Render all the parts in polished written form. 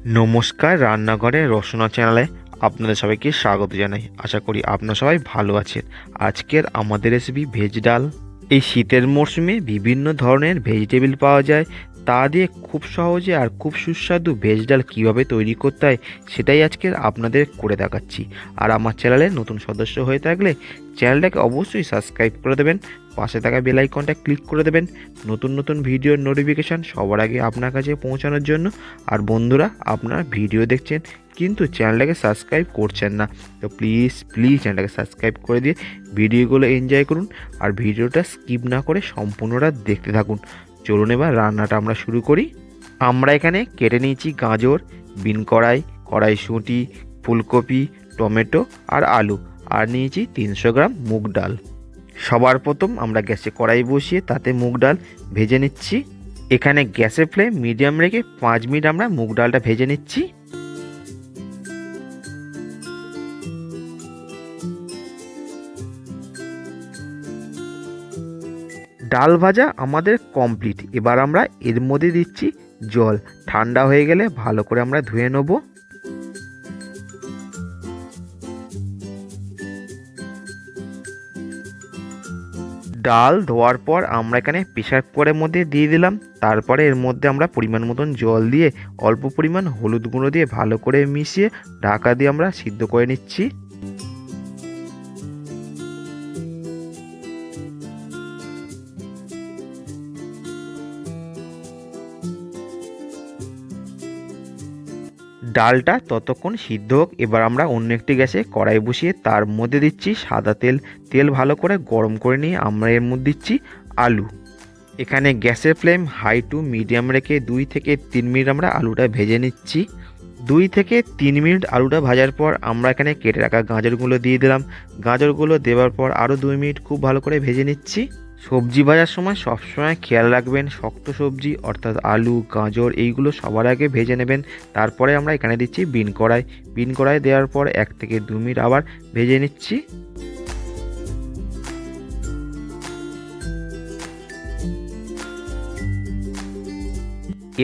নমস্কার, রান্নাঘরে রসনা চ্যানেলে আপনাদের সবাইকে স্বাগত জানাই। আশা করি আপনারা সবাই ভালো আছেন। আজকের আমাদের রেসিপি ভেজ ডাল। এই শীতের মরশুমে বিভিন্ন ধরনের ভেজিটেবল পাওয়া যায়, তা দিয়ে খুব সহজে আর খুব সুস্বাদু ভেজ ডাল কীভাবে তৈরি করতে হয় সেটাই আজকের আপনাদের করে দেখাচ্ছি। আর আমার চ্যানেলে নতুন সদস্য হয়ে থাকলে চ্যানেলটাকে অবশ্যই সাবস্ক্রাইব করে দেবেন, পাশে থাকা বেল আইকনটা ক্লিক করে দেবেন নতুন নতুন ভিডিওর নোটিফিকেশান সবার আগে আপনার কাছে পৌঁছানোর জন্য। আর বন্ধুরা, আপনারা ভিডিও দেখছেন কিন্তু চ্যানেলটাকে সাবস্ক্রাইব করছেন না, তো প্লিজ চ্যানেলটাকে সাবস্ক্রাইব করে দিয়ে ভিডিওগুলো এনজয় করুন আর ভিডিওটা স্কিপ না করে সম্পূর্ণটা দেখতে থাকুন। চলুন এবার রান্নাটা আমরা শুরু করি। আমরা এখানে কেটে নিয়েছি গাজর, বিন কড়াইশুঁটি, ফুলকপি, টমেটো আর আলু, আর নিয়েছি 300 গ্রাম মুগ ডাল। সবার প্রথম আমরা গ্যাসে কড়াই বসিয়ে তাতে মুগ ডাল ভেজে নিচ্ছি। এখানে গ্যাসের ফ্লেম মিডিয়াম রেখে 5 মিনিট আমরা মুগ ডালটা ভেজে নিচ্ছি। ডাল ভাজা আমাদের কমপ্লিট। এবার আমরা এর মধ্যে দিচ্ছি জল। ঠান্ডা হয়ে গেলে ভালো করে আমরা ধুয়ে নেব। ডাল ধোয়ার পর আমরা এখানে প্রেসার কুকারের মধ্যে দিয়ে দিলাম। তারপরে এর মধ্যে আমরা পরিমাণ মতন জল দিয়ে অল্প পরিমাণ হলুদ গুঁড়ো দিয়ে ভালো করে মিশিয়ে ঢাকা দিয়ে আমরা সিদ্ধ করে নিচ্ছি। ডালটা ততক্ষণ সিদ্ধ হোক। এবার আমরা অন্য একটি গ্যাসে কড়াই বসিয়ে তার মধ্যে দিচ্ছি সাদা তেল। তেল ভালো করে গরম করে নিয়ে আমরা এর মধ্যে দিচ্ছি আলু। এখানে গ্যাসের ফ্লেম হাই টু মিডিয়াম রেখে 2 থেকে 3 মিনিট আমরা আলুটা ভেজে নিচ্ছি। 2 থেকে 3 মিনিট আলুটা ভাজার পর আমরা এখানে কেটে রাখা গাজরগুলো দিয়ে দিলাম। গাজরগুলো দেওয়ার পর আরও 2 মিনিট খুব ভালো করে ভেজে নিচ্ছি। সবজি ভাজার সময় সবসময় খেয়াল রাখবেন শক্ত সবজি অর্থাৎ আলু, গাজর এইগুলো সবার আগে ভেজে নেবেন। তারপরে আমরা এখানে দিচ্ছি বিন কড়াই দেওয়ার পর 1 থেকে 2 মিনিট আবার ভেজে নিচ্ছি।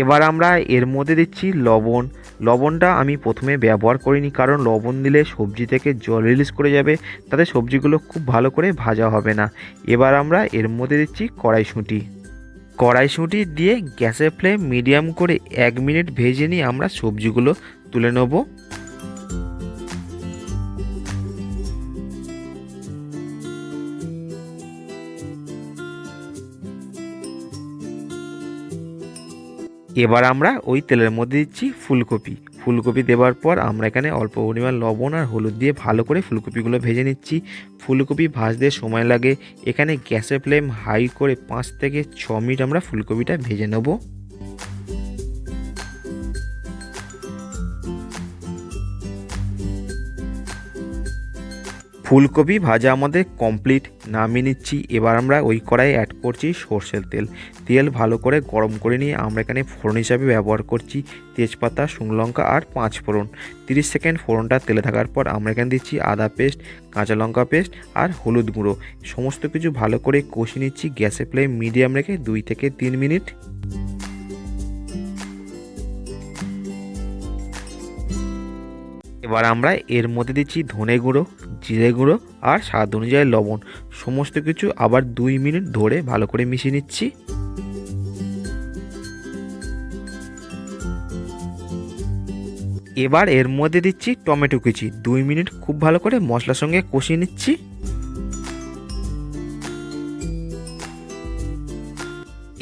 এবার আমরা এর মধ্যে দিচ্ছি লবণ। লবণটা আমি প্রথমে ব্যবহার করিনি, কারণ লবণ দিলে সবজি থেকে জল রিলিজ করে যাবে, তাতে সবজিগুলো খুব ভালো করে ভাজা হবে না। এবার আমরা এর মধ্যে দিচ্ছি কড়াইশুঁটি দিয়ে গ্যাসের ফ্লেম মিডিয়াম করে 1 মিনিট ভেজে নিয়ে আমরা সবজিগুলো তুলে নেব। এবার আমরা ওই তেলের মধ্যে দিচ্ছি ফুলকপি দেওয়ার পর আমরা এখানে অল্প পরিমাণ লবণ আর হলুদ দিয়ে ভালো করে ফুলকপিগুলো ভেজে নিচ্ছি। ফুলকপি ভাজতে সময় লাগে। এখানে গ্যাসের ফ্লেম হাই করে 5 থেকে 6 মিনিট আমরা ফুলকপিটা ভেজে নেব। ফুলকপি ভাজা আমাদের কমপ্লিট, নামিয়ে নিচ্ছি। এবার আমরা ওই কড়াইয়ে অ্যাড করছি সর্ষের তেল। তেল ভালো করে গরম করে নিয়ে আমরা এখানে ফোড়ন হিসাবে ব্যবহার করছি তেজপাতা, শুকনো লঙ্কা আর 5 ফোড়ন। 30 সেকেন্ড ফোড়নটা তেলে থাকার পর আমরা এখানে দিচ্ছি আদা পেস্ট, কাঁচা লঙ্কা পেস্ট আর হলুদ গুঁড়ো। সমস্ত কিছু ভালো করে কষিয়ে নিচ্ছি গ্যাসের ফ্লেম মিডিয়াম রেখে 2 থেকে 3 মিনিট। এবার আমরা এর মধ্যে দিচ্ছি ধনে গুঁড়ো, জিরে গুঁড়ো আর স্বাদ অনুযায়ী লবণ। সমস্ত কিছু আবার 2 মিনিট ধরে ভালো করে মিশিয়ে নিচ্ছি। এবার এর মধ্যে দিচ্ছি টমেটো কুচি। 2 মিনিট খুব ভালো করে মশলার সঙ্গে কষিয়ে নিচ্ছি।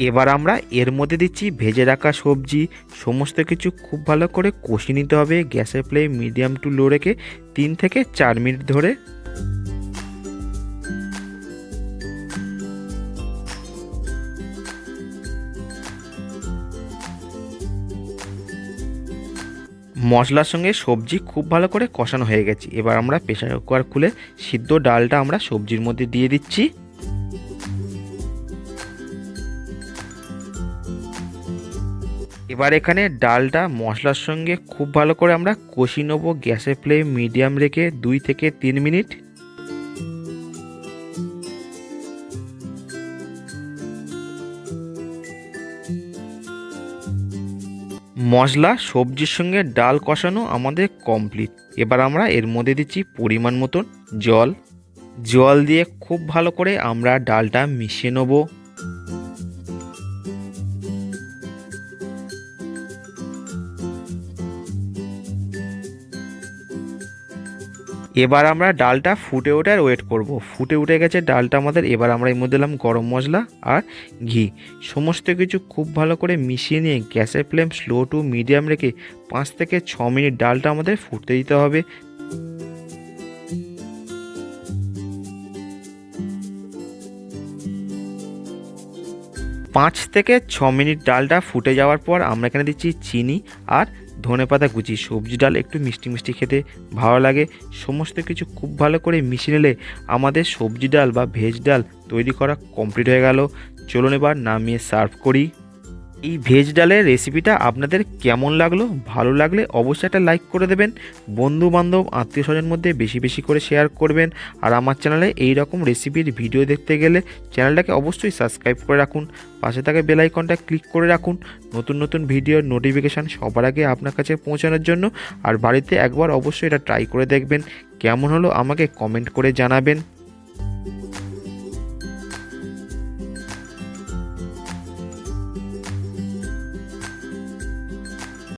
এবার আমরা এর মধ্যে দিচ্ছি ভেজে রাখা সবজি। সমস্ত কিছু খুব ভালো করে কষিয়ে নিতে হবে গ্যাসের ফ্লেম মিডিয়াম টু লো রেখে 3 থেকে 4 মিনিট ধরে। মশলার সঙ্গে সবজি খুব ভালো করে কষানো হয়ে গেছে। এবার আমরা প্রেসার কুকার খুলে সিদ্ধ ডালটা আমরা সবজির মধ্যে দিয়ে দিচ্ছি। এবার এখানে ডালটা মশলার সঙ্গে খুব ভালো করে আমরা কষিয়ে নেব গ্যাসের ফ্লেম মিডিয়াম রেখে 2 থেকে 3 মিনিট। মশলা সবজির সঙ্গে ডাল কষানো আমাদের কমপ্লিট। এবার আমরা এর মধ্যে দিচ্ছি পরিমাণ মতন জল। জল দিয়ে খুব ভালো করে আমরা ডালটা মিশিয়ে নেব। এবার আমরা ডালটা ফুটে ওঠার ওয়েট করব। ফুটে উঠে গেছে ডালটা আমাদের। এবার আমরা এর মধ্যে দিলাম গরম মশলা আর ঘি। সমস্ত কিছু খুব ভালো করে মিশিয়ে নিয়ে গ্যাসের ফ্লেম স্লো টু মিডিয়াম রেখে 5 থেকে 6 মিনিট ডালটা আমাদের ফুটতে দিতে হবে। পাঁচ থেকে 6 মিনিট ডালটা ফুটে যাওয়ার পর আমরা এখানে দিচ্ছি চিনি আর ধনেপাতা কুচি। সবজি ডাল একটু মিষ্টি মিষ্টি খেতে ভালো লাগে। সমস্ত কিছু খুব ভালো করে মিশিয়ে নিলে আমাদের সবজি ডাল বা ভেজ ডাল তৈরি করা কমপ্লিট হয়ে গেল। চলুন এবার নামিয়ে সার্ভ করি। এই ভেজ ডালের রেসিপিটা আপনাদের কেমন লাগলো? ভালো লাগলে অবশ্যই একটা লাইক করে দেবেন। বন্ধু বান্ধব আত্মীয় স্বজনের মধ্যে বেশি বেশি করে শেয়ার করবেন। আর আমার চ্যানেলে এই রকম রেসিপির ভিডিও দেখতে গেলে চ্যানেলটাকে অবশ্যই সাবস্ক্রাইব করে রাখুন। পাশে থাকা বেল আইকনটা ক্লিক করে রাখুন নতুন নতুন ভিডিওর নোটিফিকেশান সবার আগে আপনার কাছে পৌঁছানোর জন্য। আর বাড়িতে একবার অবশ্যই এটা ট্রাই করে দেখবেন। কেমন হলো আমাকে কমেন্ট করে জানাবেন।